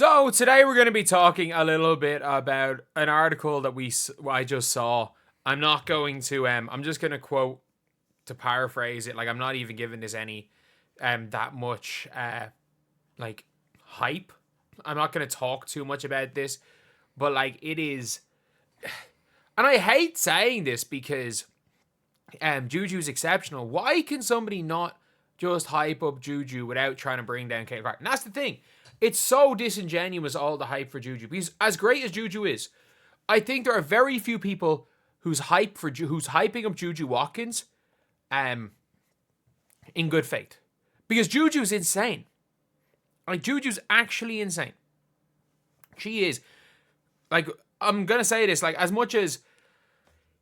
So today we're going to be talking a little bit about an article that I just saw. I'm not going to I'm just going to quote to paraphrase it. Like, I'm not even giving this any that much like hype. I'm not going to talk too much about this, but like it is, and I hate saying this because Juju's exceptional. Why can somebody not just hype up Juju without trying to bring down Caitlin Clark? And that's the thing. It's so disingenuous, all the hype for Juju. Because as great as Juju is, I think there are very few people who's hyping up Juju Watkins in good faith. Because Juju's insane. Like, Juju's actually insane. She is. Like, I'm going to say this. Like, as much as,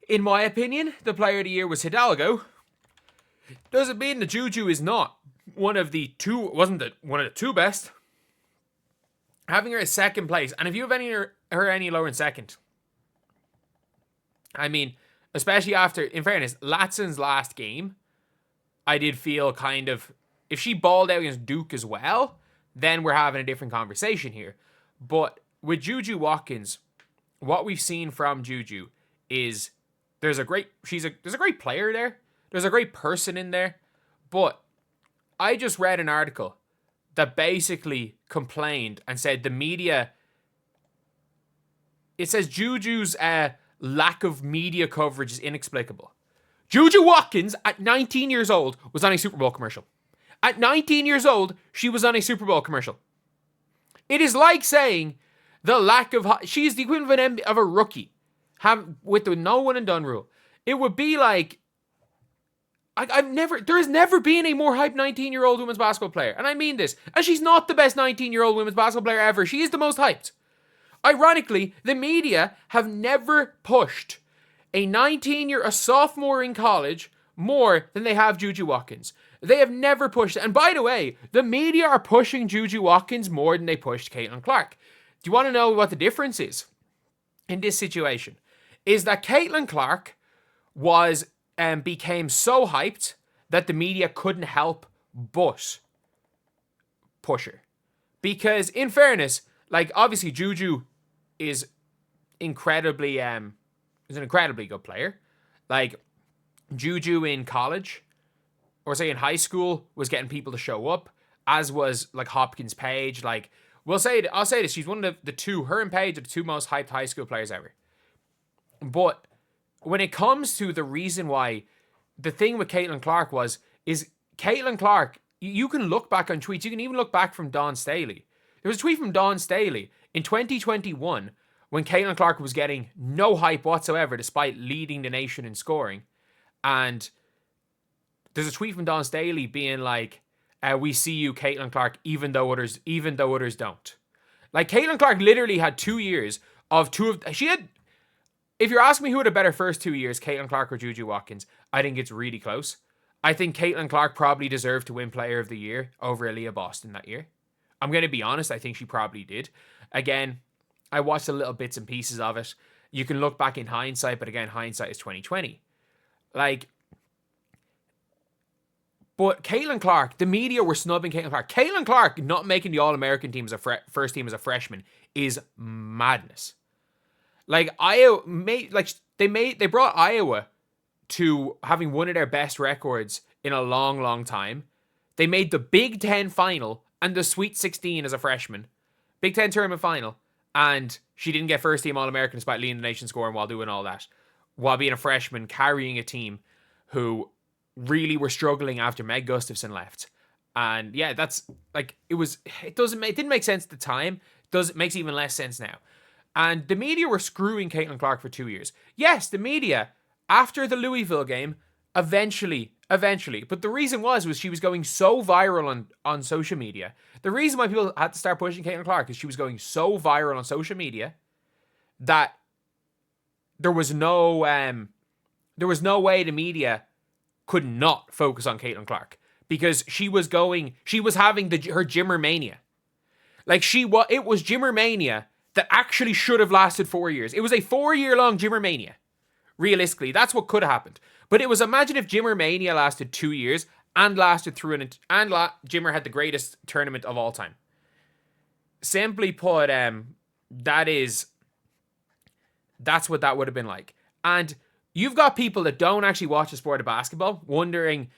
in my opinion, the player of the year was Hidalgo, doesn't mean that Juju is not one of the two best. Having her at second place, and if you have her any lower in second, I mean, especially after, in fairness, Latson's last game, I did feel kind of, if she balled out against Duke as well, then we're having a different conversation here. But with Juju Watkins, what we've seen from Juju is there's a great player there. There's a great person in there. But I just read an article that basically complained and said the media, it says Juju's lack of media coverage is inexplicable. Juju Watkins, at 19 years old, was on a Super Bowl commercial. At 19 years old, she was on a Super Bowl commercial. It is like saying the lack of... She's the equivalent of a rookie with the no one and done rule. It would be like... there has never been a more hyped 19-year-old women's basketball player. And I mean this. And she's not the best 19-year-old women's basketball player ever. She is the most hyped. Ironically, the media have never pushed a sophomore in college more than they have Juju Watkins. They have never pushed. And by the way, the media are pushing Juju Watkins more than they pushed Caitlin Clark. Do you want to know what the difference is in this situation? Is that Caitlin Clark became so hyped that the media couldn't help but push her. Because, in fairness, like, obviously Juju is an incredibly good player. Like, Juju in college, or say in high school, was getting people to show up, as was like Hopkins Page. Like, I'll say this, she's one of the two, her and Page are the two most hyped high school players ever. But when it comes to the reason why, the thing with Caitlin Clark is Caitlin Clark, you can look back on tweets, you can even look back from Dawn Staley. There was a tweet from Dawn Staley in 2021 when Caitlin Clark was getting no hype whatsoever despite leading the nation in scoring. And there's a tweet from Dawn Staley being like, we see you, Caitlin Clark, even though others don't. Like, Caitlin Clark literally had 2 years of if you're asking me who had a better first 2 years, Caitlin Clark or Juju Watkins, I think it's really close. I think Caitlin Clark probably deserved to win Player of the Year over Aaliyah Boston that year. I'm going to be honest, I think she probably did. Again, I watched the little bits and pieces of it. You can look back in hindsight, but again, hindsight is 2020. Like, but Caitlin Clark, the media were snubbing Caitlin Clark. Caitlin Clark not making the All-American team as a first team as a freshman is madness. Like, they brought Iowa to having one of their best records in a long, long time. They made the Big Ten final and the Sweet 16 as a freshman. Big Ten tournament final. And she didn't get first team All-American despite leading the nation scoring while doing all that. While being a freshman, carrying a team who really were struggling after Meg Gustafson left. And yeah, that's like, it didn't make sense at the time. It makes even less sense now. And the media were screwing Caitlin Clark for 2 years. Yes, the media, after the Louisville game, eventually, but the reason was she was going so viral on social media. The reason why people had to start pushing Caitlin Clark is she was going so viral on social media that there was no way the media could not focus on Caitlin Clark, because she was having her Jimmer mania. Like, it was Jimmer mania that actually should have lasted 4 years. It was a 4-year-long Jimmer mania. Realistically, that's what could have happened. But it was, imagine if Jimmer mania lasted 2 years and lasted through Jimmer had the greatest tournament of all time. simply put, that's what that would have been like. And you've got people that don't actually watch the sport of basketball wondering,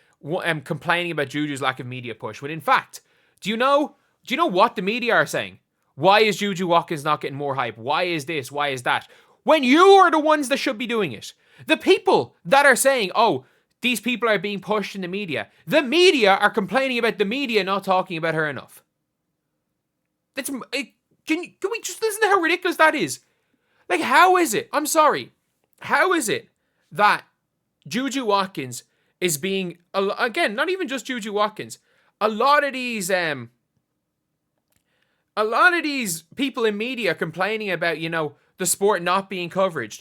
complaining about Juju's lack of media push. When in fact, do you know what the media are saying? Why is Juju Watkins not getting more hype? Why is this? Why is that? When you are the ones that should be doing it. The people that are saying, oh, these people are being pushed in the media are complaining about the media not talking about her enough. Can we just listen to how ridiculous that is? Like, how is it? I'm sorry. How is it that Juju Watkins is being, again, not even just Juju Watkins, a lot of these people in media complaining about, the sport not being covered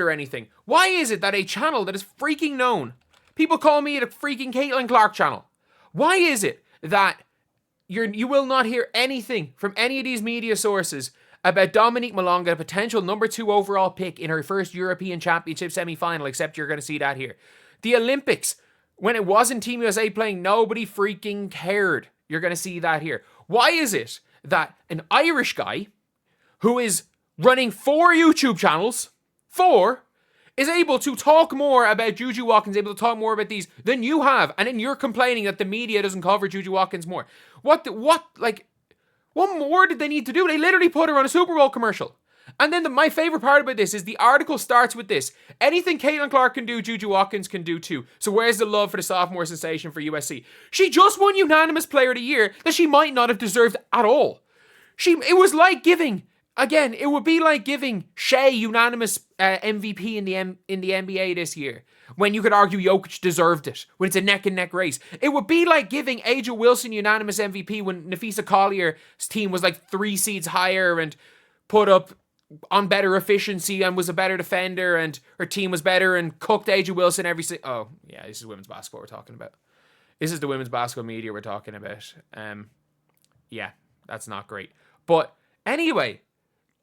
or anything. Why is it that a channel that is freaking known, people call me the freaking Caitlin Clark channel, why is it that you will not hear anything from any of these media sources about Dominique Malonga, a potential number 2 overall pick in her first European Championship semi-final, except you're going to see that here. The Olympics, when it wasn't Team USA playing, nobody freaking cared. You're going to see that here. Why is it that an Irish guy who is running 4 YouTube channels, 4, is able to talk more about Juju Watkins, able to talk more about these than you have, and then you're complaining that the media doesn't cover Juju Watkins more? What more did they need to do? They literally put her on a Super Bowl commercial. And then my favorite part about this is the article starts with this. Anything Caitlin Clark can do, Juju Watkins can do too. So where's the love for the sophomore sensation for USC? She just won unanimous player of the year that she might not have deserved at all. It was like giving, again, it would be like giving Shea unanimous MVP in the NBA this year, when you could argue Jokic deserved it, when it's a neck-and-neck race. It would be like giving Angel Wilson unanimous MVP when Nafisa Collier's team was like 3 seeds higher and put up on better efficiency and was a better defender and her team was better and cooked Angel Wilson every oh, yeah, this is women's basketball we're talking about. This is the women's basketball media we're talking about. Yeah, that's not great. But anyway,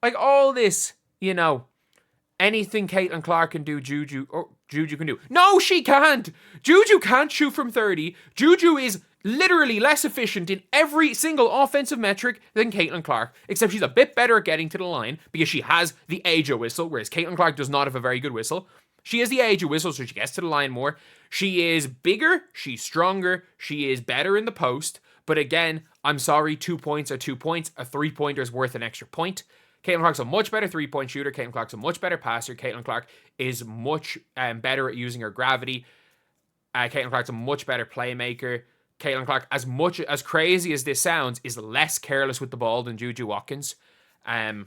like all this, anything Caitlin Clark can do, Juju can do. No, she can't. Juju can't shoot from 30. Juju is literally less efficient in every single offensive metric than Caitlin Clark, except she's a bit better at getting to the line because she has the Aja whistle, whereas Caitlin Clark does not have a very good whistle. She has the Aja whistle, so she gets to the line more. She is bigger, she's stronger, she is better in the post, but again, I'm sorry, 2 points are 2 points. A 3-pointer is worth an extra point. Caitlin Clark's a much better 3-point shooter. Caitlin Clark's a much better passer. Caitlin Clark is much better at using her gravity. Caitlin Clark's a much better playmaker. Caitlin Clark, as crazy as this sounds, is less careless with the ball than Juju Watkins. There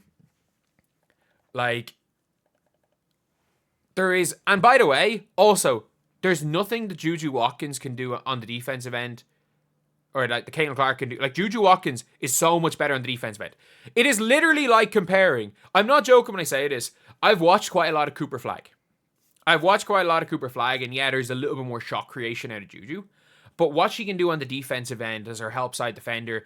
is, and by the way, also, there's nothing that Juju Watkins can do on the defensive end, or like the Caitlin Clark can do. Like, Juju Watkins is so much better on the defensive end. It is literally like comparing, I'm not joking when I say this, I've watched quite a lot of Cooper Flag. And yeah, there's a little bit more shot creation out of Juju. But what she can do on the defensive end as her help side defender,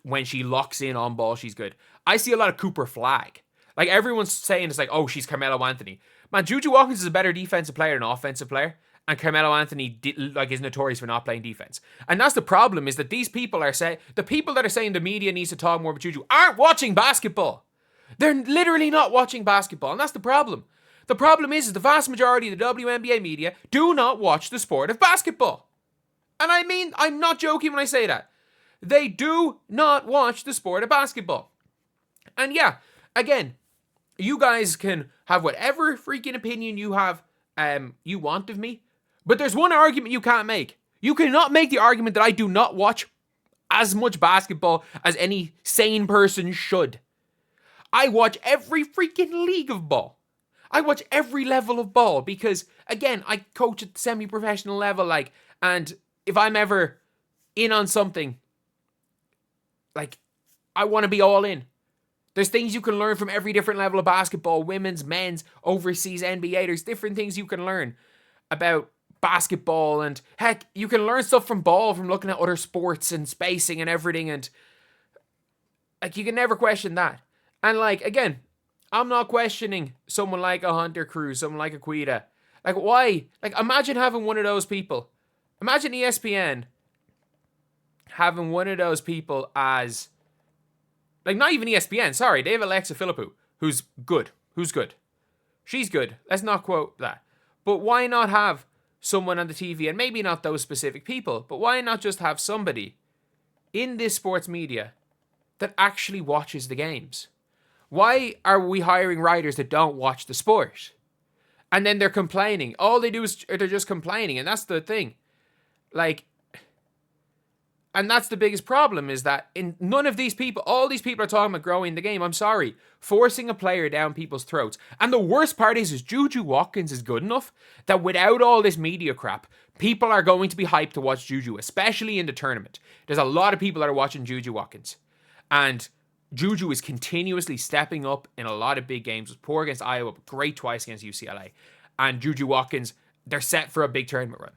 when she locks in on ball, she's good. I see a lot of Cooper Flag. Like, everyone's saying it's like, oh, she's Carmelo Anthony. Man, Juju Watkins is a better defensive player than offensive player. And Carmelo Anthony is notorious for not playing defense. And that's the problem, is that these people are saying, the people that are saying the media needs to talk more about Juju aren't watching basketball. They're literally not watching basketball. And that's the problem. The problem is the vast majority of the WNBA media do not watch the sport of basketball. And I mean, I'm not joking when I say that. They do not watch the sport of basketball. And yeah, again, you guys can have whatever freaking opinion you have, you want of me. But there's one argument you can't make. You cannot make the argument that I do not watch as much basketball as any sane person should. I watch every freaking league of ball. I watch every level of ball because, again, I coach at the semi-professional level, and if I'm ever in on something, I want to be all in. There's things you can learn from every different level of basketball, women's, men's, overseas, NBA. There's different things you can learn about basketball, and heck, you can learn stuff from ball from looking at other sports and spacing and everything, and you can never question that. And again, I'm not questioning someone like a Hunter Cruz, someone like a Quita. Why? Imagine having one of those people. Imagine ESPN having one of those people as Like, not even ESPN. Sorry, they have Alexa Philippou, who's good. Who's good? She's good. Let's not quote that. But why not have someone on the TV, and maybe not those specific people, but why not just have somebody in this sports media that actually watches the games? Why are we hiring writers that don't watch the sport? And then they're complaining. All they do is they're just complaining. And that's the thing. Like, and that's the biggest problem, is that in none of these people, all these people are talking about growing the game. I'm sorry. Forcing a player down people's throats. And the worst part is Juju Watkins is good enough that without all this media crap, people are going to be hyped to watch Juju, especially in the tournament. There's a lot of people that are watching Juju Watkins. And Juju is continuously stepping up in a lot of big games. Was poor against Iowa, but great twice against UCLA. And Juju Watkins, they're set for a big tournament run.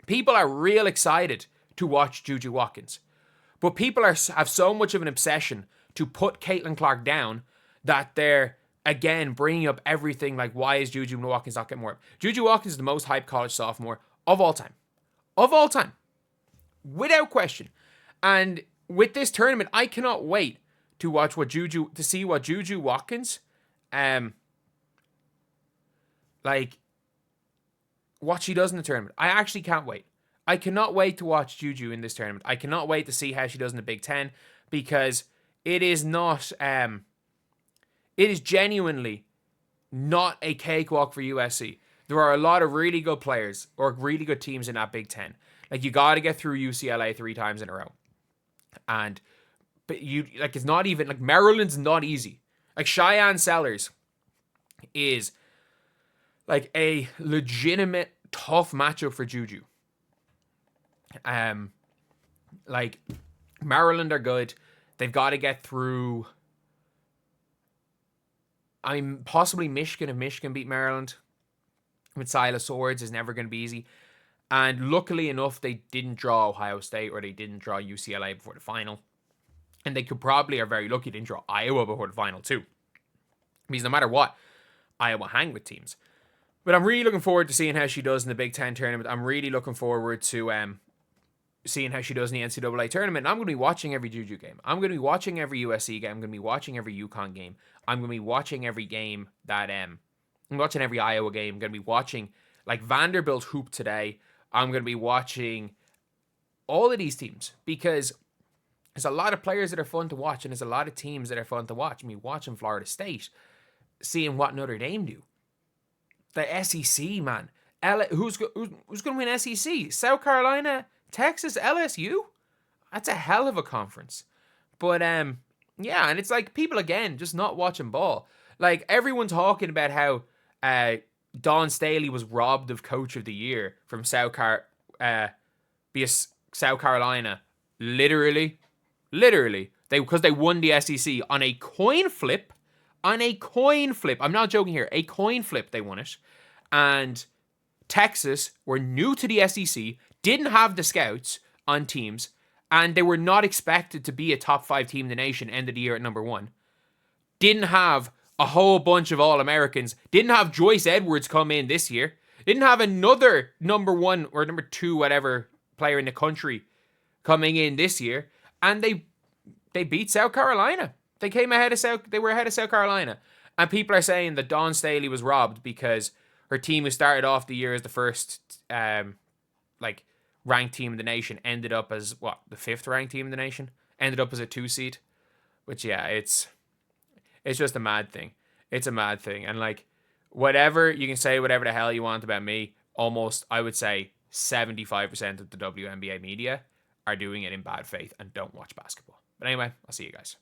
People are real excited to watch Juju Watkins. But people have so much of an obsession to put Caitlin Clark down that they're, again, bringing up everything like, why is Juju Watkins not getting more? Juju Watkins is the most hyped college sophomore of all time. Of all time. Without question. And with this tournament, I cannot wait to see what Juju Watkins, what she does in the tournament. I actually can't wait. I cannot wait to watch Juju in this tournament. I cannot wait to see how she does in the Big Ten, because it is genuinely not a cakewalk for USC. There are a lot of really good players or really good teams in that Big Ten. Like, you got to get through UCLA 3 times in a row. But it's not even, like, Maryland's not easy. Like, Cheyenne Sellers is like a legitimate tough matchup for Juju. Like, Maryland are good. They've got to get through, possibly Michigan. If Michigan beat Maryland with Silas Swords, is never going to be easy. And luckily enough, they didn't draw Ohio State, or they didn't draw UCLA before the final. And they are very lucky they didn't draw Iowa before the final too. Because no matter what, Iowa hang with teams. But I'm really looking forward to seeing how she does in the Big Ten tournament. I'm really looking forward to seeing how she does in the NCAA tournament. And I'm going to be watching every Juju game. I'm going to be watching every USC game. I'm going to be watching every UConn game. I'm going to be watching every game that I'm watching every Iowa game. I'm going to be watching, like, Vanderbilt hoop today. I'm going to be watching all of these teams, because there's a lot of players that are fun to watch, and there's a lot of teams that are fun to watch. I mean, watching Florida State, seeing what Notre Dame do. The SEC, man. Who's going to win SEC? South Carolina, Texas, LSU? That's a hell of a conference. But, yeah, and it's like people, again, just not watching ball. Like, everyone talking about how Dawn Staley was robbed of Coach of the Year from South Carolina. Literally, because they won the SEC on a coin flip. I'm not joking here. A coin flip, they won it. And Texas were new to the SEC, didn't have the scouts on teams, and they were not expected to be a top 5 team in the nation, end of the year at number 1. Didn't have a whole bunch of All-Americans. Didn't have Joyce Edwards come in this year. Didn't have another number 1 or number 2, whatever, player in the country coming in this year. And they beat South Carolina. They were ahead of South Carolina. And people are saying that Dawn Staley was robbed because her team, who started off the year as the first ranked team in the nation, ended up as the 5th ranked team in the nation. Ended up as a 2 seed. Which, yeah, it's just a mad thing. It's a mad thing. And, like, whatever, you can say whatever the hell you want about me. Almost, I would say, 75% of the WNBA media are doing it in bad faith and don't watch basketball. But anyway, I'll see you guys.